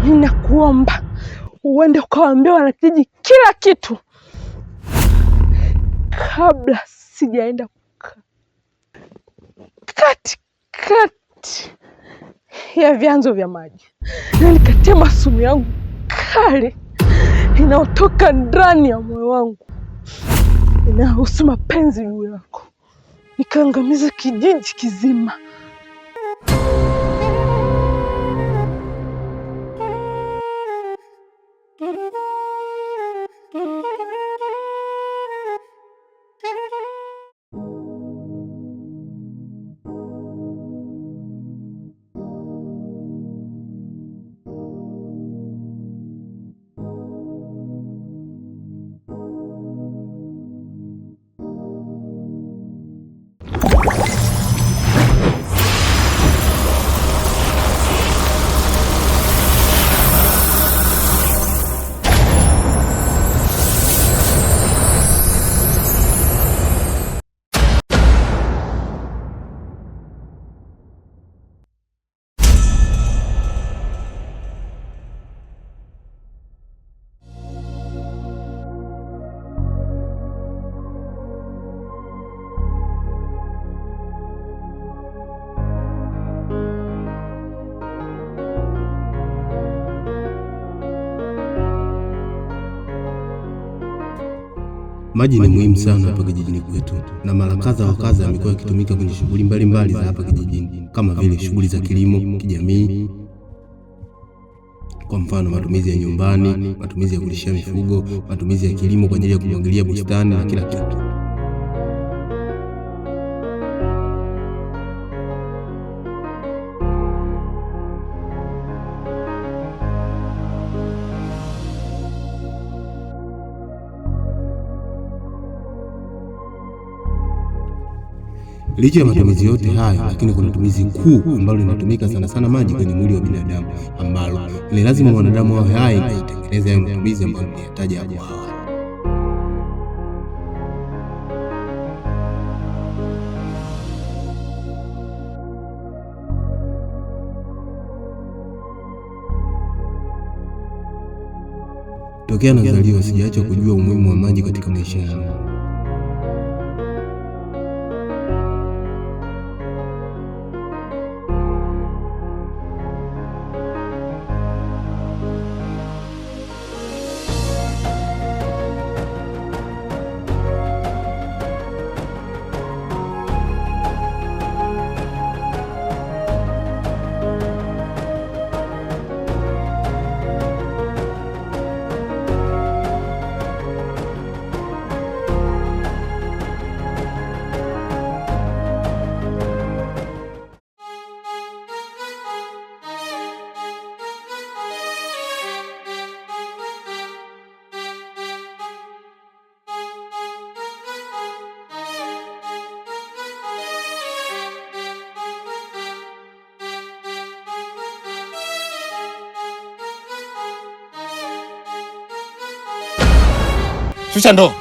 ninakuomba uende ukawaambia wanakijiji kila kitu kabla sijaenda katikati ya vyanzo vya maji, na nikatema sumu yangu kali inayotoka ndani ya moyo wangu inahusu mapenzi juu yako, nikaangamiza kijiji kizima. Maji ni muhimu sana hapa kijijini kwetu, na mara kadha wa kadha yamekuwa yakitumika kwenye shughuli mbalimbali za hapa kijijini, kama vile shughuli za kilimo, kijamii. Kwa mfano, matumizi ya nyumbani, matumizi ya kulishia mifugo, matumizi ya kilimo kwa ajili ya kumwagilia bustani na kila kitu. Licha ya matumizi yote haya, lakini kuna tumizi kuu ambalo linatumika sana sana maji kwenye mwili wa binadamu, ambalo ni lazima mwanadamu awe hai na itengeneze hayo matumizi ambayo niliyataja hapo awali. Tokea nazaliwa sijaacha kujua umuhimu wa maji katika maisha yangu. Shusha ndoo.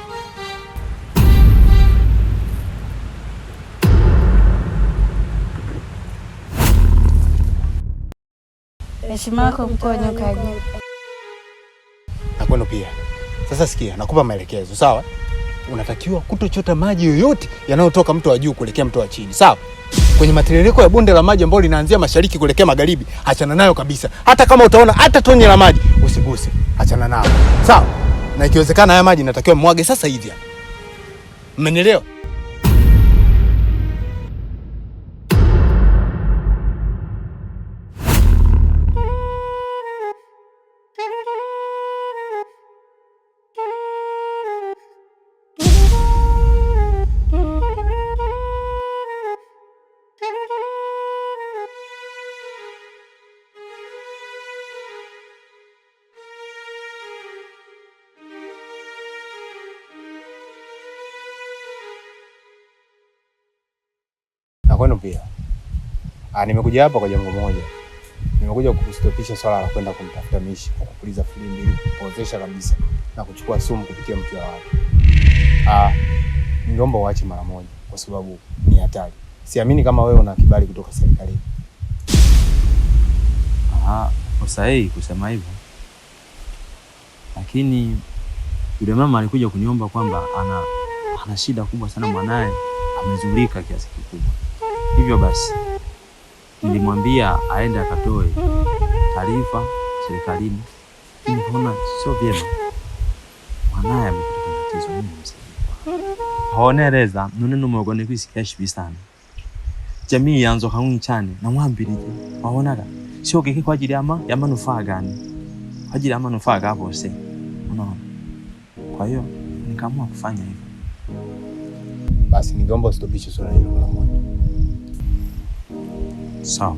Heshima yako mkonyo kaji. Na kwenu pia. Sasa sikia, nakupa maelekezo, sawa? Unatakiwa kutochota maji yoyote yanayotoka mto wa juu kuelekea mto wa chini, sawa? Kwenye matiririko ya bonde la maji ambalo linaanzia mashariki kuelekea magharibi, achana nayo kabisa. Hata kama utaona hata tone la maji, usiguse. Achana nayo. Sawa? Na ikiwezekana haya maji natakiwa mwage sasa hivi. Mmenielewa? Na kwenu pia. Nimekuja hapa kwa jambo moja. Nimekuja kukustopisha swala la kwenda kumtafuta Mishi kwa kupuliza filimbi ili kupozesha kabisa na kuchukua sumu kupitia mke wa watu. Niomba uache mara moja kwa sababu ni hatari. Siamini kama wewe una kibali kutoka serikalini. sahihi kusema hivyo, lakini yule mama alikuja kuniomba kwamba ana shida kubwa sana, mwanae amezulika kiasi kikubwa. Hivyo basi nilimwambia aende akatoe taarifa serikalini. Nikaona sio vyema, mwanae amepata tatizo, mimi nimsaidie. Honereza none numugone kwisikia shibi sana. Jamii yanzo kanchane na mwambirije. Wahonaga sio kiki kwa ajili ya manufaa gani? Kwa ajili ya manufaa gabo se. Unaona? Kwa hiyo nikaamua kufanya hivyo. Basi ningeomba usitopishe swala hilo mara moja. Sawa.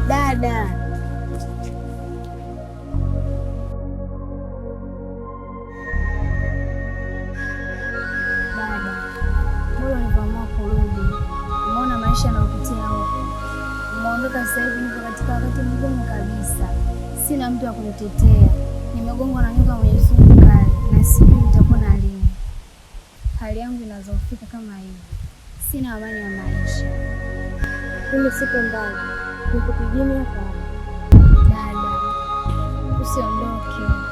Dada. Bora nilipoamua kurudi. Umeona maisha yanayopitia huko. Umeondoka sasa hivi niko katika wakati mgumu kabisa. Sina mtu wa kunitetea. Nimegongwa na nyoka mwenye sumu kali na sijui nitapona lini. Hali yangu inazofika kama hivi. Sina amani ya maisha. Mimi siko mbali. Niko kijini hapa. Dada, usiondoke.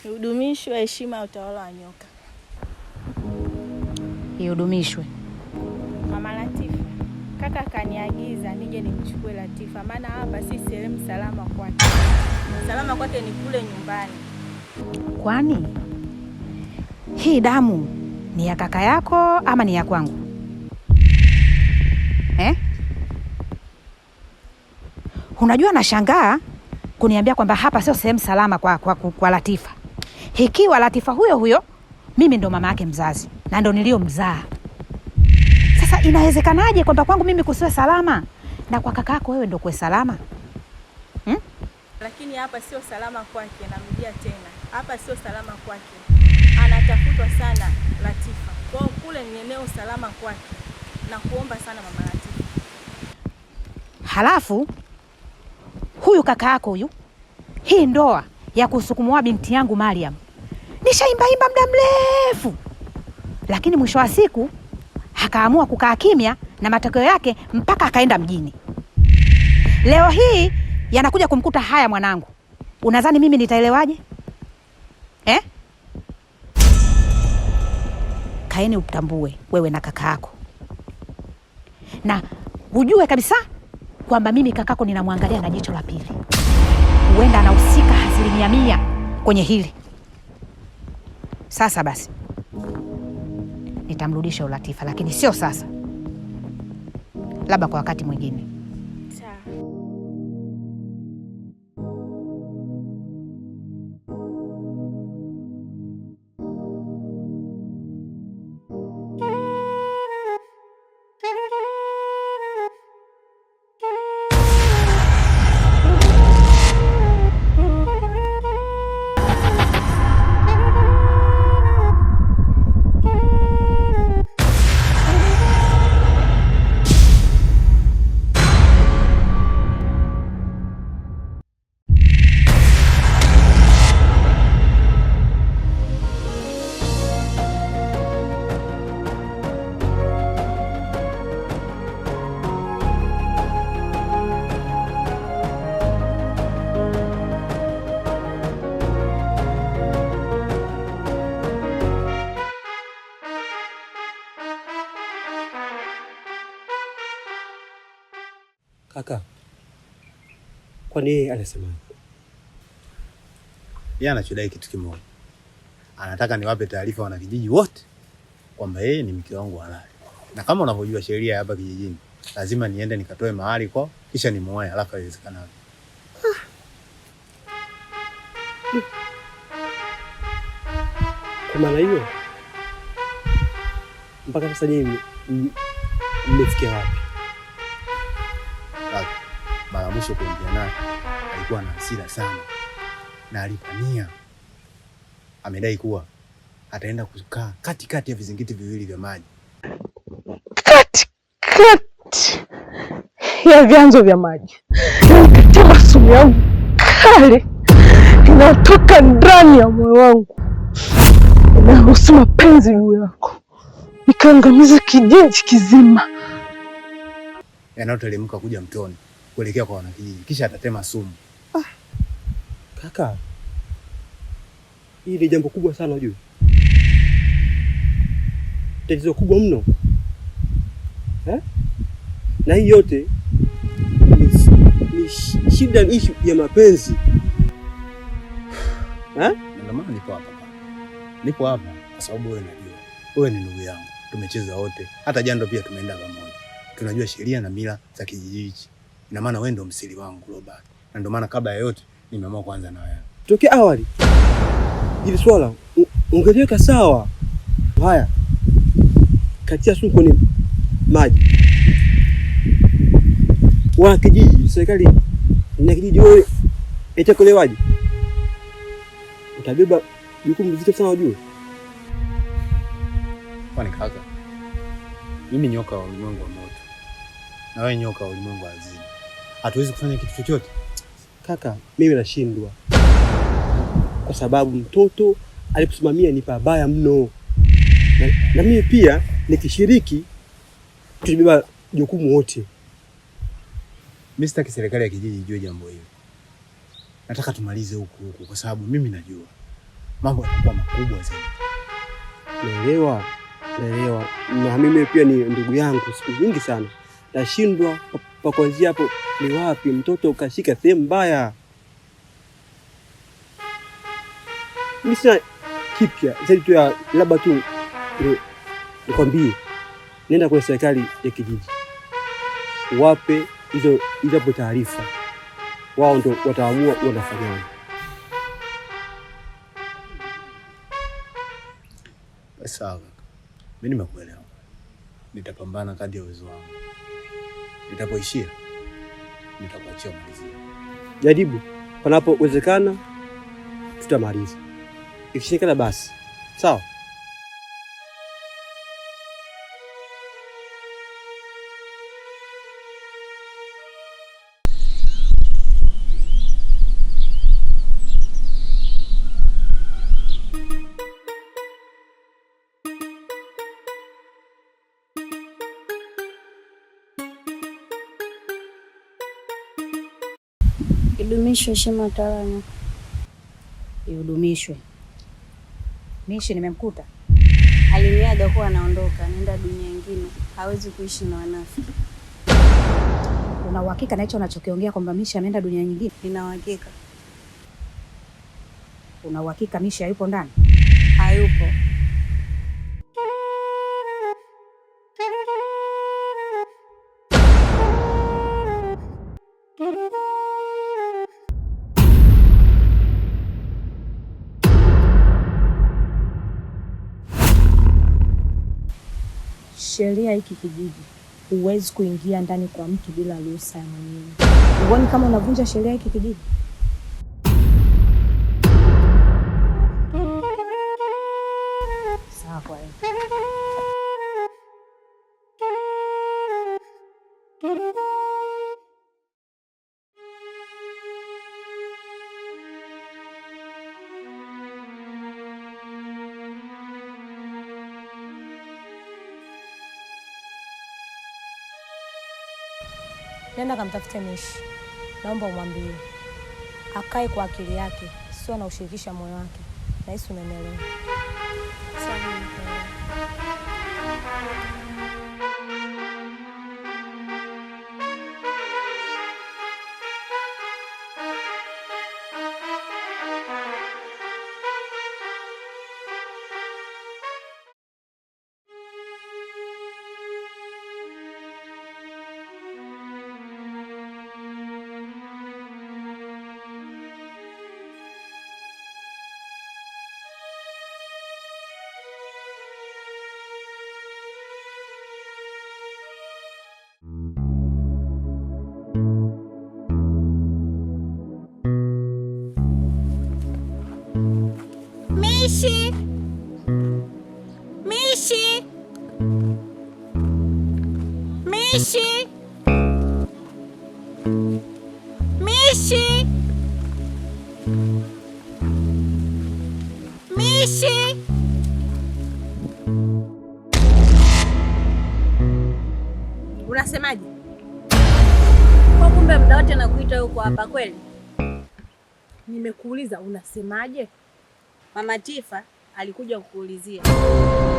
Ihudumishwe heshima ya utawala wa nyoka. Ihudumishwe. Mama Latifa, kaka kaniagiza nije nimchukue Latifa, maana hapa si sehemu salama kwake. Salama kwake ni kule nyumbani. Kwani hii damu ni ya kaka yako ama ni ya kwangu? Unajua nashangaa kuniambia kwamba hapa sio sehemu salama kwa Latifa. Hikiwa Latifa huyo mimi ndo mama yake mzazi na ndo niliyomzaa. Sasa inawezekanaje kwamba kwangu mimi kusiwe salama na kwa kaka yako wewe ndo kuwe salama? Lakini hapa sio salama kwake, narudia tena. Hapa sio salama kwake. Anatafutwa sana Latifa. Kwa kule ni eneo salama kwake. Na kuomba sana mama Latifa. Halafu huyu kaka yako huyu, hii ndoa ya kusukumua binti yangu Mariam nishaimba muda mrefu, lakini mwisho wa siku akaamua kukaa kimya na matokeo yake mpaka akaenda mjini. Leo hii yanakuja kumkuta haya mwanangu. Unadhani mimi nitaelewaje? Kaeni utambue wewe na kaka yako, na ujue kabisa kwamba mimi kakako ninamwangalia na jicho la pili. Huenda anahusika 100% kwenye hili. Sasa basi nitamrudisha Latifa, lakini sio sasa, labda kwa wakati mwingine. Kaka, kwani yeye anasema? Yeye anachodai kitu kimoja. Anataka niwape taarifa wanakijiji wote kwamba yeye ni mke wangu halali. Na kama unavyojua sheria hapa kijijini, lazima niende nikatoe mahali kwa kisha nimuoe haraka iwezekanavyo. Kwa maana hiyo mpaka sasa nyinyi mmefikia wapi? Mara mwisho kuongea naye alikuwa na hasira sana na alipania. Amedai kuwa ataenda kukaa katikati ya vizingiti viwili vya maji. Katikati ya vyanzo vya maji. Nikatema sumu yangu kali inayotoka ndani ya moyo wangu inahusu mapenzi juu yako, nikaangamiza kijiji kizima. Yanayoteremka kuja mtoni kuelekea kwa wanakijiji, kisha atatema sumu. Kaka, hii ni jambo kubwa sana unajua. Tatizo kubwa mno. Na hii yote ni shida, issue ya mapenzi. Ndio maana nipo hapa. Nipo hapa kwa sababu wewe unajua. Wewe ni ndugu yangu. Tumecheza wote. Hata jando pia tumeenda pamoja. Tunajua sheria na mila za kijiji hichi. Ina maana wewe ndio msiri wangu Robert. Na ndio maana kabla ya yote nimeamua kuanza na wewe. Tokea awali hili swala ungeliweka sawa. Haya, katia sumu kwenye maji. Wana kijiji, serikali na kijiji wewe itakolewaje? Utabeba jukumu zito sana unajua. Kwani kaka, mimi nyoka wa ulimwengu wa moto na wewe nyoka wa ulimwengu wa azini. Hatuwezi kufanya kitu chochote. Kaka, mimi nashindwa kwa sababu mtoto aliposimamia ni pabaya mno. Na mimi pia nikishiriki tubeba jukumu wote. Mimi sitaki serikali ya kijiji ijue jambo hili. Nataka tumalize huku kwa sababu mimi najua mambo yatakuwa makubwa zaidi. Naelewa. Na mimi pia ni ndugu yangu siku nyingi sana. Nashindwa pa kuanzia hapo ni wapi mtoto ukashika sehemu mbaya. Mimi sina kipya zaidi tu ya labda tu nikwambie nenda kwa serikali ya kijiji. Wape hizo taarifa. Wao ndio wataamua wanafanya. Sawa. Mimi nimekuelewa. Nitapambana kadri ya uwezo wangu. Nitapoishia nitakuachia malizia. Jaribu panapowezekana tutamaliza. Ikishindikana basi. Sawa? Idumishwe heshima tawala. Idumishwe. Mishi nimemkuta. Aliniaga kuwa anaondoka, anaenda dunia nyingine. Hawezi kuishi na wanafiki. Una uhakika na hicho unachokiongea kwamba Mishi ameenda dunia nyingine? Nina uhakika. Una uhakika Mishi hayupo ndani? Hayupo. Sheria hiki kijiji, huwezi kuingia ndani kwa mtu bila ruhusa ya mwenyewe. Uone kama unavunja sheria hiki kijiji. Sawa kwa hiyo. Nenda kamtafute Mishi. Naomba umwambie akae kwa akili yake, sio na ushirikisha moyo wake. Na hisi unanielewa. Sawa. Mishi! Mishi! Mishi! Mishi! Mishi! Unasemaje? Kwa kumbe muda wote nakuita huko hapa kweli? Nimekuuliza unasemaje? Mama Tifa alikuja kukuulizia.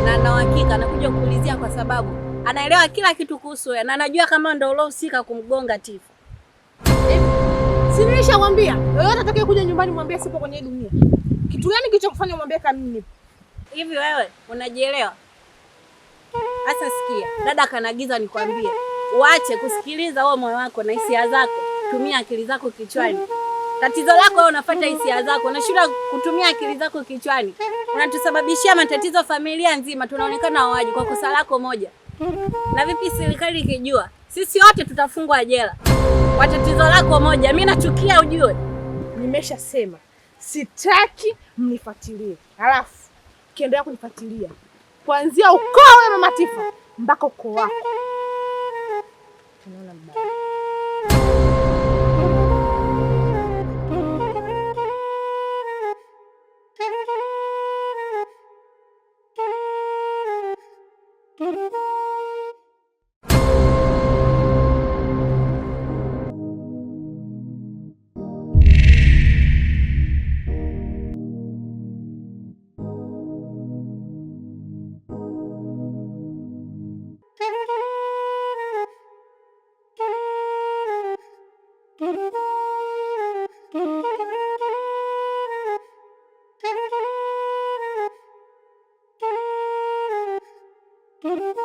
Na na hakika anakuja kukuulizia kwa sababu anaelewa kila kitu kuhusu wewe na anajua kama ndio ulohusika kumgonga Tifa. Si nilishamwambia, yoyote atakaye kuja nyumbani mwambie sipo kwenye dunia. Kitu gani kilichokufanya mwambie kama mimi nipo? Hivi wewe unajielewa? Sasa sikia, dada kanaagiza nikwambie, uache kusikiliza wewe moyo wako na hisia zako, tumia akili zako kichwani. Tatizo lako wewe unafuata hisia zako, unashindwa kutumia akili zako kichwani. Unatusababishia matatizo familia nzima, tunaonekana hawaji kwa kosa lako moja. Na vipi serikali ikijua? Sisi wote tutafungwa jela. Kwa tatizo lako moja, mimi nachukia ujue. Nimeshasema sitaki mnifuatilie. Halafu kiendelea kunifuatilia. Kuanzia ukoo wa Mama Tifa mpaka ukoo wako. Tunaona mbaya. Thank you.